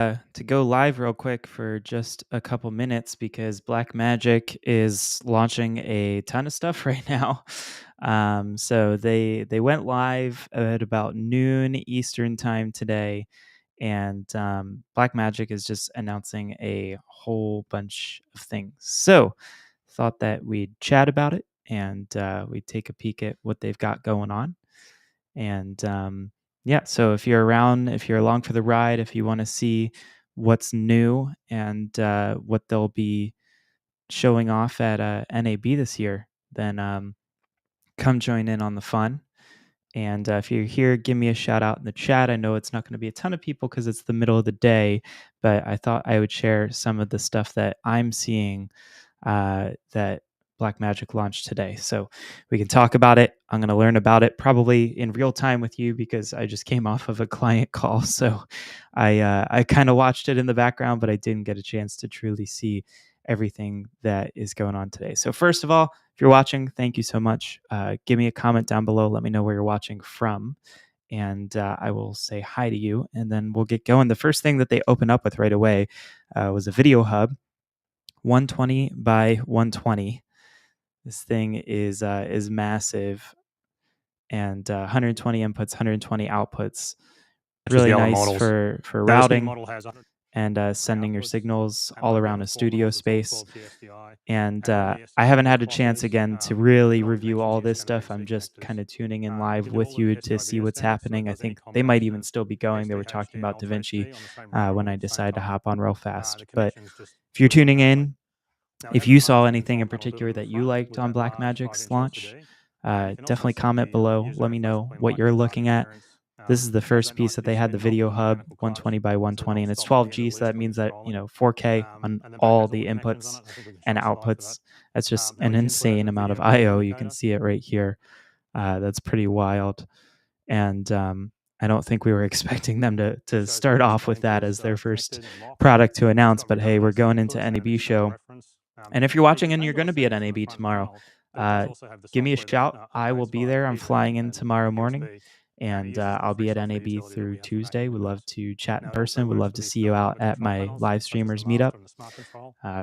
To go live real quick for just a couple minutes because Blackmagic is launching a ton of stuff right now. So they went live at about noon Eastern time today, and Blackmagic is just announcing a whole bunch of things. So thought that we'd chat about it and we'd take a peek at what they've got going on. And yeah, so if you're around, if you're along for the ride, if you want to see what's new and what they'll be showing off at NAB this year, then come join in on the fun. And if you're here, give me a shout out in the chat. I know it's not going to be a ton of people because it's the middle of the day, but I thought I would share some of the stuff that I'm seeing that Blackmagic launched today. So we can talk about it. I'm going to learn about it probably in real time with you because I just came off of a client call. So I kind of watched it in the background, but I didn't get a chance to truly see everything that is going on today. So first of all, if you're watching, thank you so much. Give me a comment down below. Let me know where you're watching from, and I will say hi to you, and then we'll get going. The first thing that they opened up with right away was a video hub, 120 by 120. This thing is massive, and 120 inputs, 120 outputs. Really nice for routing and sending your signals all around a studio space. And I haven't had a chance again to really review all this stuff. I'm just kind of tuning in live with you to see what's happening. I think they might even still be going. They were talking about DaVinci when I decided to hop on real fast. But if you're tuning in, if you saw anything in particular that you liked on Blackmagic's launch, definitely comment below. Let me know what you're looking at. This is the first piece that they had, the video hub, 120 by 120, and it's 12G, so that means that 4K on all the inputs and outputs. That's just an insane amount of I/O. You can see it right here. That's pretty wild, and I don't think we were expecting them to start off with that as their first product to announce. But hey, we're going into NAB show, and if you're watching and you're going to be at NAB tomorrow, uh, give me a shout. I will be there. I'm flying in tomorrow morning, and I'll be at NAB through Tuesday. We'd love to chat in person. We'd love to see you out at my live streamers meetup.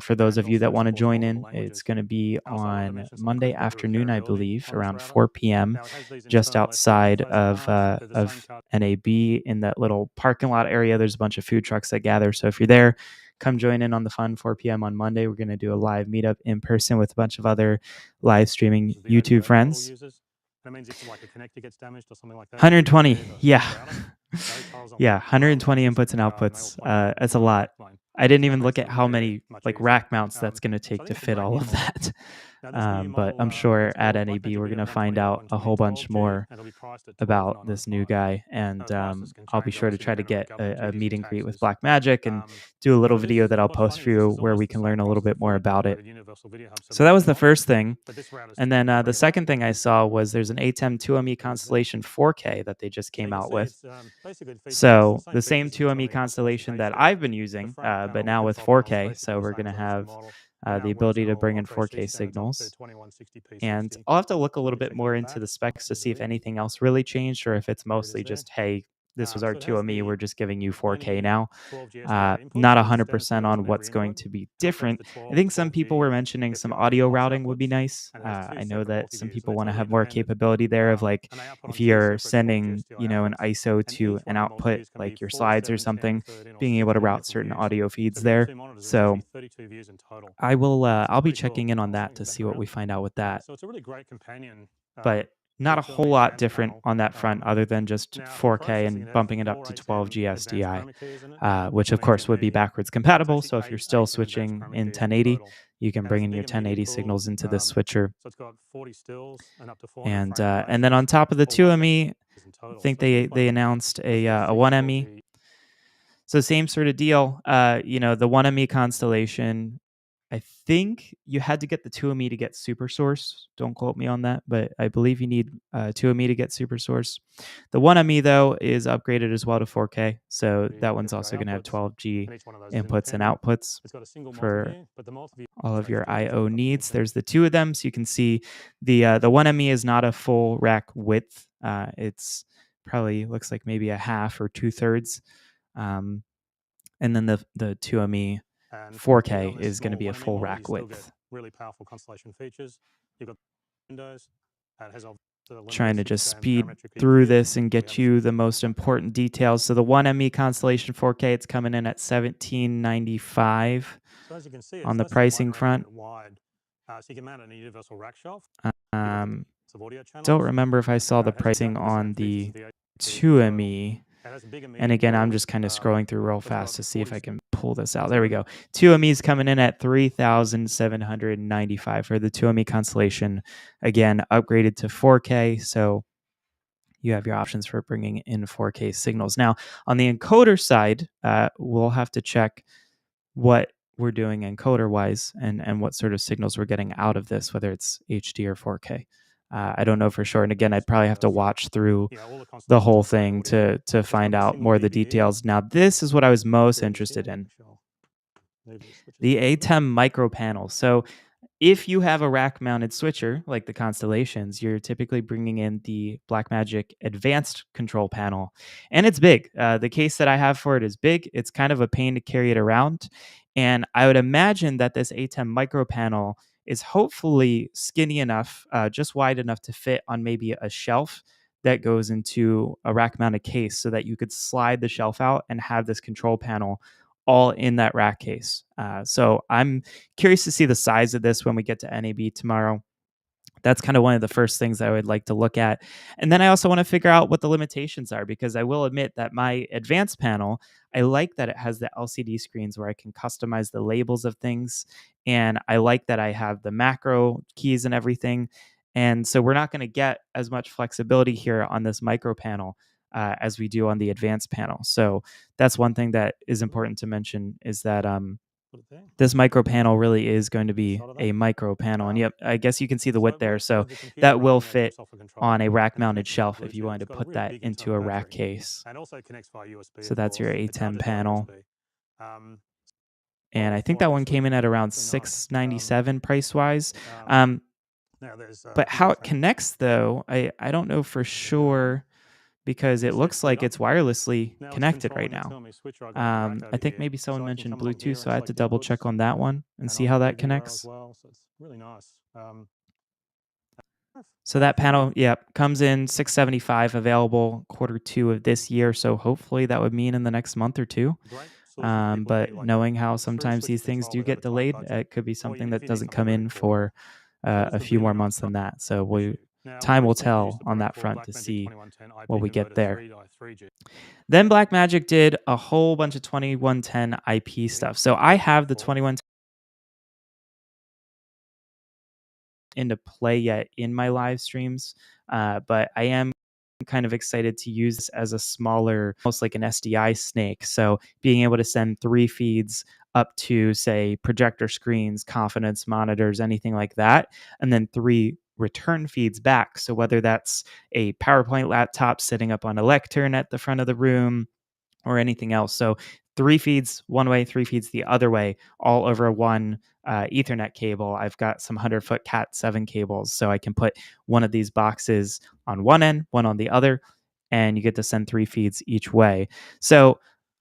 For those of you that want to join in, it's going to be on Monday afternoon, I believe, around 4 p.m., just outside of NAB in that little parking lot area. There's a bunch of food trucks that gather. So if you're there, come join in on the fun. 4 p.m. on Monday. We're going to do a live meetup in person with a bunch of other live streaming YouTube friends. 120, yeah. Yeah, 120 inputs and outputs. That's a lot. I didn't even look at how many like rack mounts that's going to take to fit all of that. But I'm sure at NAB we're going to find out a whole bunch more about this new guy, and I'll be sure to try to get a meet and greet with Blackmagic and do a little video that I'll post for you where we can learn a little bit more about it. So that was the first thing. And then the second thing I saw was there's an ATEM 2ME Constellation 4K that they just came out with. So the same 2ME constellation that I've been using, but now with 4K. So we're going to have the ability to bring in 4K signals. And I'll have to look a little bit more into the specs to see if anything else really changed or if it's mostly just, hey, this was our 2ME, we're just giving you 4K now. Not 100% on what's going to be different. I think some people were mentioning some audio routing would be nice. I know that some people want to have more capability there of like if you're sending, an ISO to an output like your slides or something, being able to route certain audio feeds there. So I'll be checking in on that to see what we find out with that. But not a whole lot different on that front other than just 4K and bumping it up to 12G SDI, which of course would be backwards compatible. So if you're still switching in 1080, you can bring in your 1080 signals into this switcher. And then on top of the 2ME, I think they announced a 1ME. So same sort of deal. The 1ME constellation, I think you had to get the 2ME to get super source. Don't quote me on that, but I believe you need 2ME to get super source. The 1ME, though, is upgraded as well to 4K. So that one's also going to have 12G inputs and outputs for all of your I/O needs. There's the two of them. So you can see the 1ME is not a full rack width. It's probably looks like maybe a half or 2/3. and then the 2ME And you get 4K on this is going to small be a 1ME full model, you rack still get width. really powerful constellation features. You've got windows, and it has the Trying limitless to just 6 band speed parametric through EQ. this and We get have a you the 16 most front important details. So the 1ME Constellation 4K, it's coming in at 1795 So as you can see, on it's the less than 1 pricing radio front. unit wide. So you can mount it in a universal rack shelf. You've got the Um, of audio don't channels. remember if I saw the It has pricing exactly the same on features the of the AT as well. 2ME. It has a bigger And medium again, I'm port. just kind of scrolling through real It's got fast to see if 40. I can pull this out. It's a There we really go. 2ME is coming in at 3,795 for the 2ME Constellation. Again, upgraded to 4K. So you have your options for bringing in 4K signals. Now, on the encoder side, we'll have to check what we're doing encoder wise and what sort of signals we're getting out of this, whether it's HD or 4K. I don't know for sure. And again, I'd probably have to watch through all the the constellations whole have great thing audio. to It's got find the out single more of the DVE. details. Now, this is what I was most There it is here. interested in. Actually, I'll move this, which is The in front of me. ATEM micro panel. So if you have a rack mounted switcher like the Constellations, you're typically bringing in the Blackmagic advanced control panel. And it's big. The case that I have for it is big. It's kind of a pain to carry it around. And I would imagine that this ATEM micro panel is hopefully skinny enough, just wide enough to fit on maybe a shelf that goes into a rack mounted case so that you could slide the shelf out and have this control panel all in that rack case. So I'm curious to see the size of this when we get to NAB tomorrow. That's kind of one of the first things I would like to look at. And then I also want to figure out what the limitations are because I will admit that my advanced panel, I like that it has the LCD screens where I can customize the labels of things. And I like that I have the macro keys and everything. And so we're not going to get as much flexibility here on this micro panel as we do on the advanced panel. So that's one thing that is important to mention is that this micro panel really is going to be a micro panel. And yep, I guess you can see the width there. So With the computer that will running as your fit software control on a rack and it mounted connects via shelf if you Bluetooth, wanted it's to got a put really that big into internal a rack battery case. and also connects via USB, So of that's your course. It ATEM charges via panel. USB. Um, And I think Quite that one came actually in at around pretty nice. 697 price wise. Now there's But how it interchange. connects though, I don't know for sure because it This next looks like bit it's wirelessly now is connected right controlling the now. 2ME switcher. I got on the rack I over think here, maybe someone so I can mentioned come along Bluetooth, here so and I had select to the double inputs, check on that one and and see I'll how get that video as connects. well. So it's really nice. So that From panel, yep, comes in 675, available quarter 2 of this year. So hopefully that would mean in the next month or two. great solution for people who But need like a knowing how true sometimes switcher these things control do without get a tight delayed, budget, it could be or something if that you need doesn't something come really in portable. for So this is a a few really more nice months than that. So issue. Now time we're will extending use tell the on that protocol front to Blackmagic see 2110 what IP we get converter there. 3 to 3G. Then Blackmagic did a whole bunch of 2110 IP stuff. So I have the 2110 into play yet in my live streams, but I am kind of excited to use this as a smaller, almost like an SDI snake. So being able to send 3 feeds up to, say, projector screens, confidence monitors, anything like that, and then 3 return feeds back. So whether that's a PowerPoint laptop sitting up on a lectern at the front of the room, or anything else. So 3 feeds one way, 3 feeds the other way, all over one Ethernet cable. I've got some 100-foot Cat7 cables, so I can put one of these boxes on one end, one on the other, and you get to send 3 feeds each way. So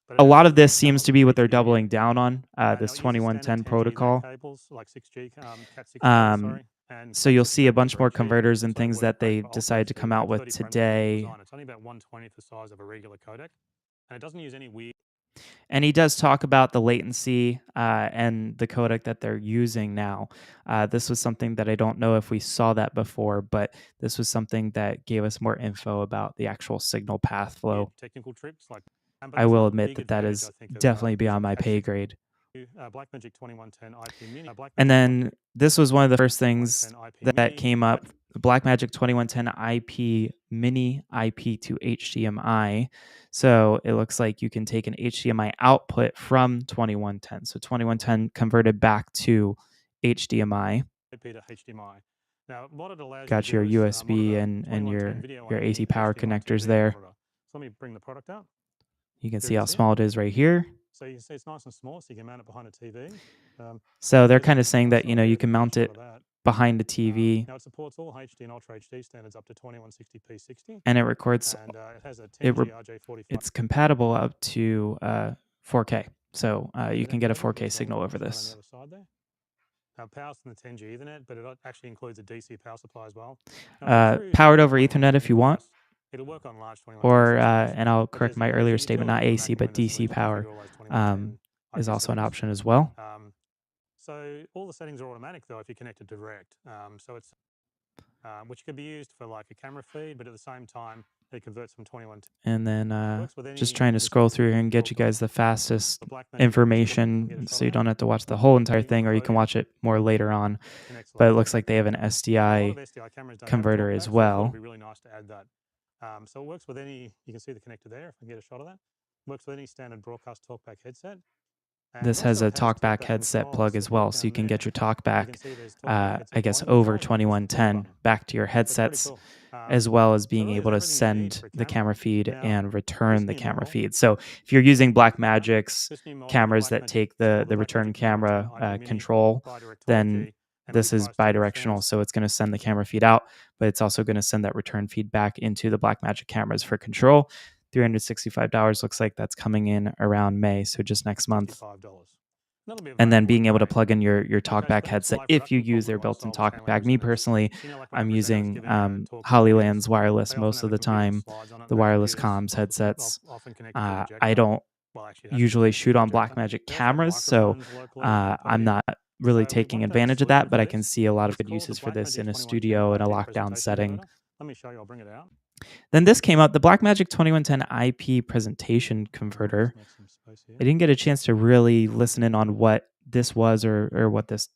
But a it has lot of this 10 seems channels to of be what they're HDMI doubling in. down on, Now this it uses standard 2110 10G Ethernet protocol. cables like 6G, Cat6 cables, Um, sorry, and so you'll Cat6 see a cables bunch are very more cheap, converters and so it things works that great they for ultra decide to HD. come out At with 30 frames per second today. design, it's only about 1/20th the size of a regular codec, and it doesn't use any weird. And he does talk about the latency and the codec that they're using now. This was something that I don't know if we saw that before, but this was something that gave us more info about the actual signal path flow. Technical tricks like, but I that's will another admit big that that advantage is I think of definitely using beyond my pay Cat6. grade. Blackmagic 2110 IP Mini, And Blackmagic then this was one of the first things 2110 IP that Mini, came up, Blackmagic 2110 IP Mini IP to HDMI. So it looks like you can take an HDMI output from 2110. So 2110 converted back to HDMI. IP to HDMI. Now, what it allows you to Got your do is USB monitor and 2110 video on your AC any power HDMI connectors TV there. monitor. So let me bring the product out. You can Here see it how is here. small it is right here. So you can see it's nice and small, so you can mount it behind a TV. So they're Just kind of saying that, outside you here, can quick mount shot it of that. behind the TV, Now it supports all HD and Ultra HD standards up to 2160p 60, and it records. and it has a It 10G RJ45. it's compatible up to 4K. So you With can any get a level, 4K there's the signal level over shown on the this. other side there. Now, power's from the 10G Ethernet, but it actually includes a DC power supply as well. Now, it's a true Powered standard over Ethernet 2110 if you want, device. It'll work on large 2110 or systems, and I'll but correct there's my there's a earlier statement, utility not on the AC, Mac and but Windows to DC let you configure power all those 2110 um, is IP also an settings. option as well. So all the settings are automatic though if you're connected direct. So it's which could be used for like a camera feed, but at the same time it converts from 2110. And then Works with just any trying to scroll through here USB-C and get you guys broadcast. the fastest The Blackmagic USB. You get a information shot so of you that. don't have to watch the whole entire You can thing, or you plug can in, watch it more later on. connects But like it that. looks like they have an Now, a lot of SDI SDI cameras don't have converter as talkback, so I thought it'd well. be really nice to add that. So it works with any, you can see the connector there if I can get a shot of that. Works with any standard broadcast talkback headset. And it This has also a has TalkBack talkback headset controls. plug So as if you well, look so you down can get there, your you can TalkBack, see there's talkback I headset guess, volume over controls, and there's the play 2110 button. back to your So it's pretty headsets, cool. as well as So it being really has able to everything you need send for a the camera. camera feed Now, and return this the new camera model, feed. So if you're using Blackmagic's this new model, the cameras that Blackmagic, take it's called the the return Blackmagic 2110 camera IP Mini control, bi-direct then type-G, and this is repriced to bidirectional. performance. So it's going to send the camera feed out, but it's also going to send that return feed back into the Blackmagic cameras for control. $365 looks like that's coming in around May, so just next month. $55. That'll be And then available in being able to May. plug in your Okay, so TalkBack the next headset live if you production use problem their we want to built-in solve is showing TalkBack. Me presenters. personally, So you know, like when a I'm presenter is using giving a talk to an audience, Hollyland's wireless they often most have of a the computer with time, slides on it. the That wireless computer's comms headsets. often connected to a I projector. don't Well, actually, it has to be usually connected to a shoot on projector. Blackmagic They also have cameras, so microphones locally on the I'm podium. not really So we taking wanted to have a advantage of solution that, for but I can this. see a lot of It's good called the uses for this Blackmagic in a 2110 studio in a IP lockdown presentation setting. converter. Let me show you. I'll bring it out. Then this came out, the Blackmagic 2110 IP presentation Let's converter. make some space here. I didn't get a chance to really listen in on what this was or what this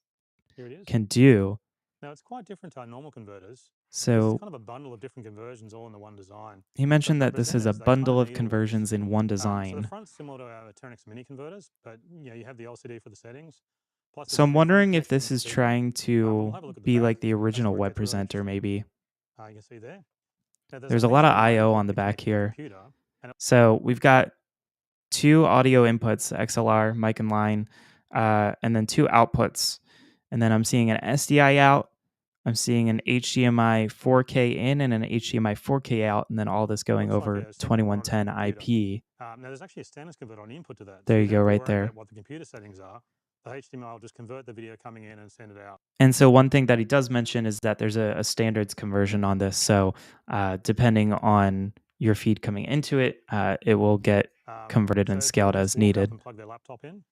Here it is. can do. Now, it's quite different to our normal converters. This is So kind of a bundle of different conversions all in the one design. he So mentioned for the that this is a presenters, they kind of bundle of need all this. conversions in one So the design. front's similar to our Ternix Mini converters, but you have the LCD for the settings. Plus, So there's I'm two front wondering if connectors this and a is speaker. trying And we'll to have a look at the be back. like the That's original where it web gets really presenter, interesting. maybe. You can see there. Now, there's a There's a lot of HDMI I/O input on the to back connect to the here. computer. And So we've got two audio inputs, XLR, mic and line, and then two outputs. And then I'm seeing an SDI out. I'm seeing an HDMI 4K in and an HDMI 4K out, and then all this it going looks like over a second monitor on 2110 the computer. IP. Now, there's actually a standards converter on the input to that. So There you you don't go, have to right worry there. about what the computer settings are. The HDMI will just convert the video coming in and send it out. And so one thing that he does mention is that there's a standards conversion on this. So depending on your feed coming into it, it will get converted and So people scaled can just as walk up needed. and plug their laptop in.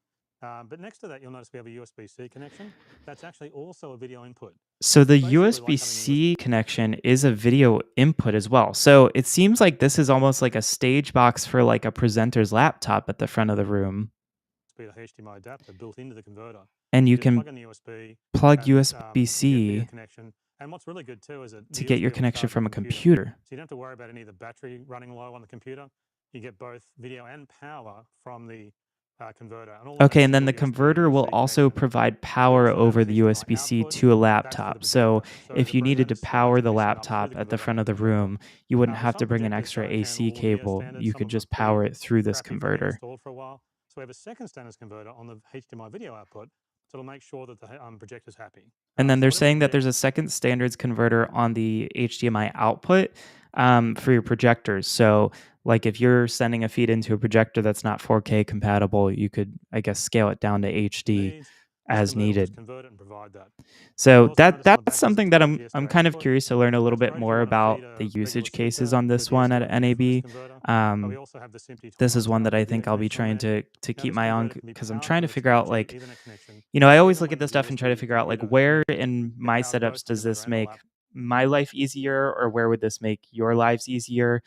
But next to that, you'll notice we have a USB-C connection. That's actually also a video input. So the It's basically like having a USB-C connection is a video input as well. So it seems like this is almost like a stage box for like a presenter's laptop at the front of the room. USB to HDMI adapter built into the converter. And You you just can plug in the USB plug and you get video USB-C connection. And what's really good too is that to the get your USB will connection charge the from a computer. computer. So you don't have to worry about any of the battery running low on the computer. You get both video and power from the converter. And all on a Okay, and then single the converter will USB-C also connection. provide We power also have over an the HDMI USB-C output. to a That's for the laptop. So projector. So if the you needed to presenter slides power the this and up through laptop the at the converter front onto of the the projector. room, you wouldn't Now, have some to bring an projectors extra don't handle AC all the video cable. standards. You Some could of them are just pretty power it through this crappy to get converter. installed for a while. So we have a second standards converter on the HDMI video output. So it'll make sure that the projector's happy. And then So they're whatever saying that video, there's a second standards converter on the HDMI output for your projectors. So, like if you're sending a feed into a projector that's not 4K compatible, you could, I guess, scale it down to HD needs, this as converter will just needed. convert it and provide that. So You'll also notice on the that's back there's a something that 12 I'm GSDI kind of output. curious to learn a little That's bit great if you more want to feed about the a regular usage cases speaker on to a this one at DSDI feed from this NAB. converter. But we Um, also have the Simply this is one that 2110 I IP video think I'll be connection on trying there. to Now keep this my eye on converter can be because I'm powered trying from to the figure out 12G like, Ethernet connection, I or always even look when at this the stuff and try to USB figure out like computer where input in can my power setups both the does converter this and the make lap. my life easier, or where would this make your lives easier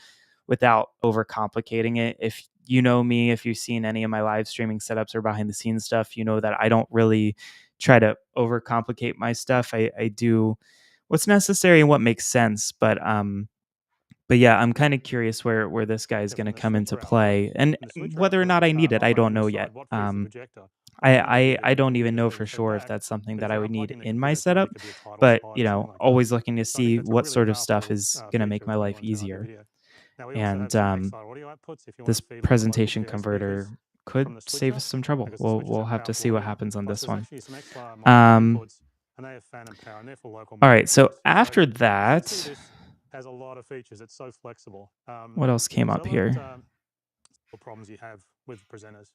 without overcomplicating it. If you know me, if you've seen any of my live streaming setups or behind the scenes stuff, you know that I don't really try to overcomplicate my stuff. I do what's necessary and what makes sense. But yeah, I'm kind of curious where this guy is Yeah, going to from the come into switcher output. play, and From the switcher whether or output, not I need it, I'll I let don't him know decide yet. what feeds the projector. I can give you the I don't even know indicator for shown sure if back, that's something but if that I you're would need unplugging the in my computer, it setup. could be a title But slide or something like that. always looking to So I think see that's a what really sort of stuff powerful is going to make feature my of life 2110 IP easier. video. Now we also have And some X-Lite audio outputs if you want this to feed like the local presentation PA speakers converter could from the save switcher, us some trouble. because the switchers We'll have have to powerful see what audio. happens on Plus this there's one. actually some X-Lite micro Um, inputs, and they have fan and power, and they're for local all right. micro So feeds. So after you can see that, this has a lot of features. It's so flexible. what else came So up a lot of here? problems you have with presenters.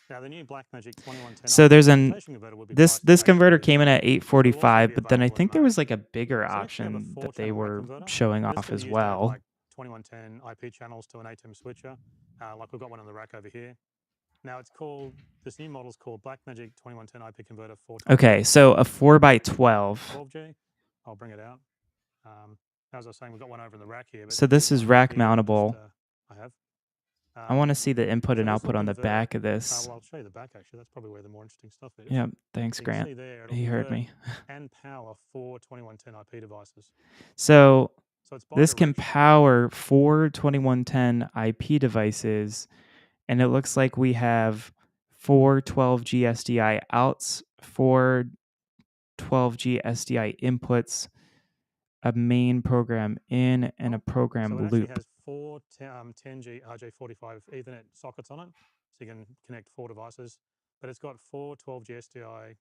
Now, the new Blackmagic 2110 So IP there's an presentation converter would be this priced at this converter came in $833, at but it'll also 845, be but then I available in think there was May. like a bigger So next we have a option that they 4-channel rack were converter. showing This off can be as used to add well. like 2110 IP channels to an ATEM switcher, like we've got one on the rack over here. Now it's called, this new model is called Blackmagic 2110 IP converter Okay, 421. so a 4 by 12. 12G. I'll bring it out. As I was saying, we've got one over in the rack here, but So this here's is one rack here that mountable. I have. I want Um, to see the input and so this will output on the convert. back of this. Well, I'll show you the back actually. That's probably where the more interesting stuff is. Yep, thanks, So you can Grant. see there, it'll He heard convert me. and power 4 2110 IP devices. So So it's this can bi-directional. power 4 2110 IP devices, and it looks like we have 4 12G SDI outs, 4 12G SDI inputs, a main program in, and a program So it actually loop. has 10G RJ45 Ethernet sockets on it, so you can connect 4 devices. But it's got 4 12G SDI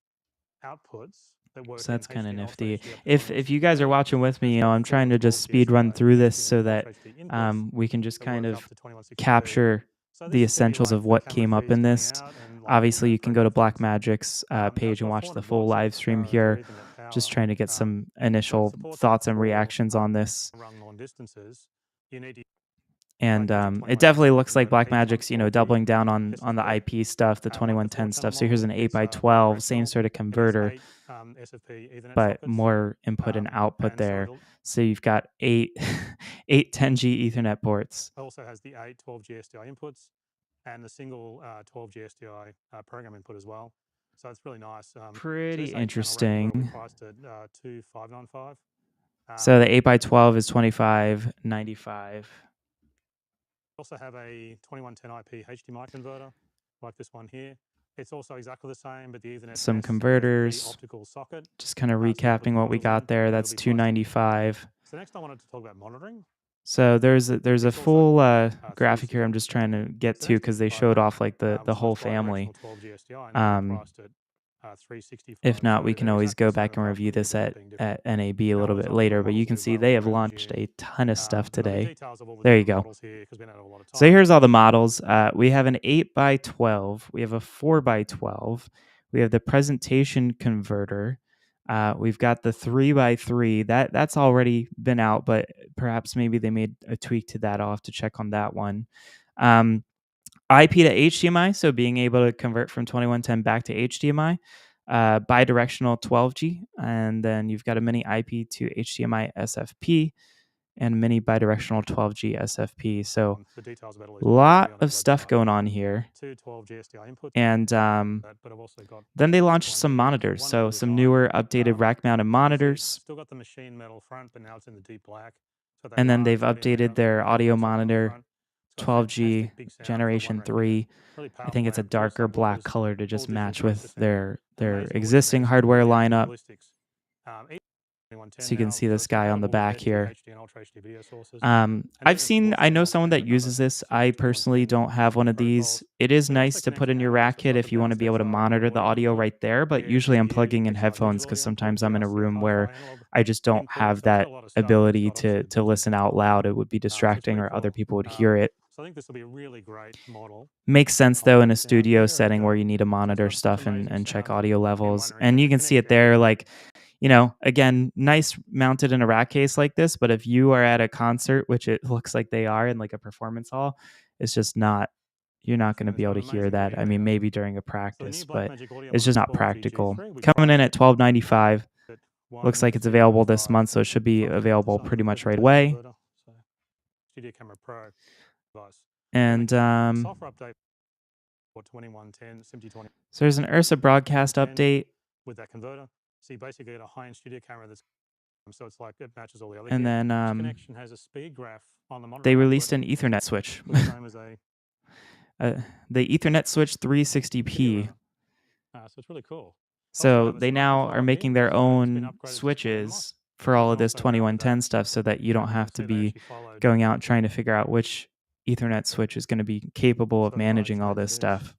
outputs that work So in that's kind of HD and Ultra nifty. HD up to If you guys are 2160p, watching with and me, it's got I'm trying to just 4 12G speed run SDI through this HD and so that Ultra HD inputs we can just that kind work of up to 2160p. capture So the this is going to be essentials like of for what camera came up feeds in coming this. out and like Obviously, you can go to program feeds. Blackmagic's Now page it's and got watch the 400 full watts of live stream power over here. Ethernet Just power. trying to get some So it initial supports up thoughts and to reactions on this. run long distances. You need to And Blackmagic it 2110 definitely IP looks like converter Blackmagic's, 814G doubling down on the SFP. IP stuff, the Like the 2110 4-channel stuff. So here's model, an 8 it's by 12, same bi-directional. sort of It has converter, 8 SFP Ethernet but sockets, more input and output and so there. it'll So you've got eight 8 10G Ethernet ports. also has the 8 12G SDI inputs and the single 12G SDI program input as well. So it's really nice. So Pretty this 8-channel rack converter will be interesting. priced at 2595. So Um, the 8 by 12 is 25.95. also have a 2110 IP HDMI converter like this one here. It's also exactly the same, but the Ethernet Some S 750 converters. optical socket. Just kind of So you can put recapping your what we modules in, got there. and it'll That's be priced at. 295. So next, I wanted to talk about monitoring. So there's a It's also full got graphic here. 360. I'm just trying to get So to next, because they showed iPad, off like the which is whole bi-directional family. 12G SDI, and that'll be Um, priced at 365. if not, So we can they're always exactly go the same back and apart from review the this interface being different. at NAB a Now, little all those bit other later. But you models will can be see they available have around launched June. a ton of stuff But there'll be today. details of all the There you different go. models here because we don't have a lot of So time. here's all the models. We have an 8 by 12. We have a 4 by 12. We have the presentation converter. We've got the 3 by 3. That's already been out, but perhaps maybe they made a tweak to that. I'll have to check on that one. IP to HDMI, so being able to convert from 2110 back to HDMI. Bidirectional 12G, and then you've got a mini IP to HDMI SFP and mini bidirectional 12G SFP. So The details about all a these models will be lot on our of stuff website. going on here. 2 12G SDI inputs, And but I've also got then they this launched one some here, which is a monitors. So wonderful some design. newer, updated rack-mounted You can see it's monitors. still got the machine metal front, but now it's in the deep black. So that And then they've large LED updated their audio reflects everything on the monitor, front. It's got 12G fantastic big sound for a Generation one-rack unit. 3. Really I powerful think it's a amp, dual darker black subwoofers, color to all just digital match trace with descent, their amazing audio existing management with hardware the ATEM lineup. ballistics. Each 2110 So you can now, see so this it's guy on the compatible with back their two here. HD and Ultra HD video sources. And I've even seen, supports I know 2110 someone and that another uses this. 6 I personally 2110 don't have one of these. protocols. It is But it also nice to put connects in your now rack because it's kit got the if you want to be able downstairs to monitor diagonal the audio audio input, right there. But the usually I'm HDMI plugging in XR headphones digital because audio input, sometimes the I'm in a RC room hi-fi where analog I just don't input. have So it's got that a lot of stuff, but it's ability got obviously the to built-in listen out controller. loud. It would be So it's distracting pretty or other cool. people would hear it. So I think this will be a really great model. Makes sense I'll though put in a it down studio here, setting and where you need to so it's monitor got such stuff amazing and check sound audio in levels. one And you ear. can see Connect it there, anywhere. like, again, nice mounted in a rack case like this. But if you are at a concert, which it looks like they are in like a performance hall, it's just not, you're not going And to it's be got able an to hear amazing that. audio I mean, header. maybe during a So the new practice, but Blackmagic audio it's monitor just not 12G practical. G3 will be Coming in priced at $12.95. at Looks like it's available this 1395. month, so it should be So I'll connect this available up to pretty the much right presentation away. converter. So Studio Camera Pro device. And And the software update for 2110 SIMD so there's an Ursa broadcast 2110 update, with that converter. So you basically get a high-end studio camera that's so it's like it matches all the other and gear. then Each connection has a speed graph on the they monitoring output. released an Ethernet switch. Looks the same as a The Ethernet switch video 360p. runner. So it's really cool. Also So have a they smart now are control up making here. their So it's been own upgraded to display switches NMOS. for So you all can of this also route 2110 data. stuff so that you don't And you have can to see they be actually followed going out and trying to figure out which Ethernet switch is going to be capable of so far managing it's all as this is. stuff.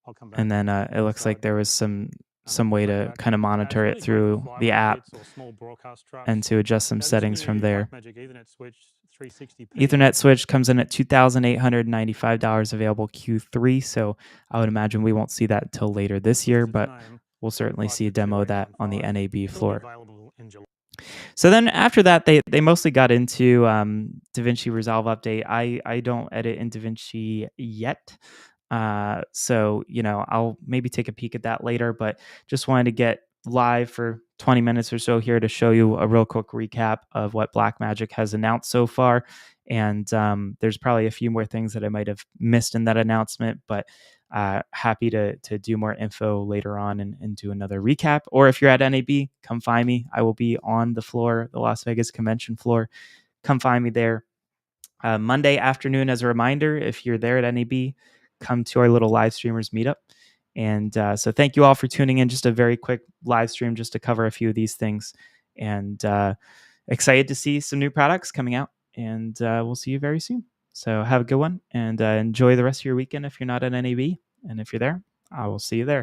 I'll come back And then it when we looks like start. there was some some way great to back. kind of It's monitor it really great for through the flywheel app kits or small broadcast and trucks. to adjust some Now, this settings from new there. Blackmagic Ethernet switch 360p, Ethernet switch comes in at $2,895, available Q3. So I would imagine we won't see that until later this which year, is its but name, we'll on certainly price see a for demo of that on the 2895. NAB It'll be floor. available in July. So then after that, they mostly got into DaVinci Resolve Update. I don't edit in DaVinci yet. So, I'll maybe take a peek at that later, but just wanted to get live for 20 minutes or so here to show you a real quick recap of what Blackmagic has announced so far. And there's probably a few more things that I might have missed in that announcement, but happy to do more info later on and do another recap. Or if you're at NAB, come find me. I will be on the floor, the Las Vegas convention floor. Come find me there. Monday afternoon, as a reminder, if you're there at NAB, come to our little live streamers meetup. And so thank you all for tuning in. Just a very quick live stream just to cover a few of these things. And excited to see some new products coming out. And we'll see you very soon. So have a good one and enjoy the rest of your weekend if you're not at NAB. And if you're there, I will see you there.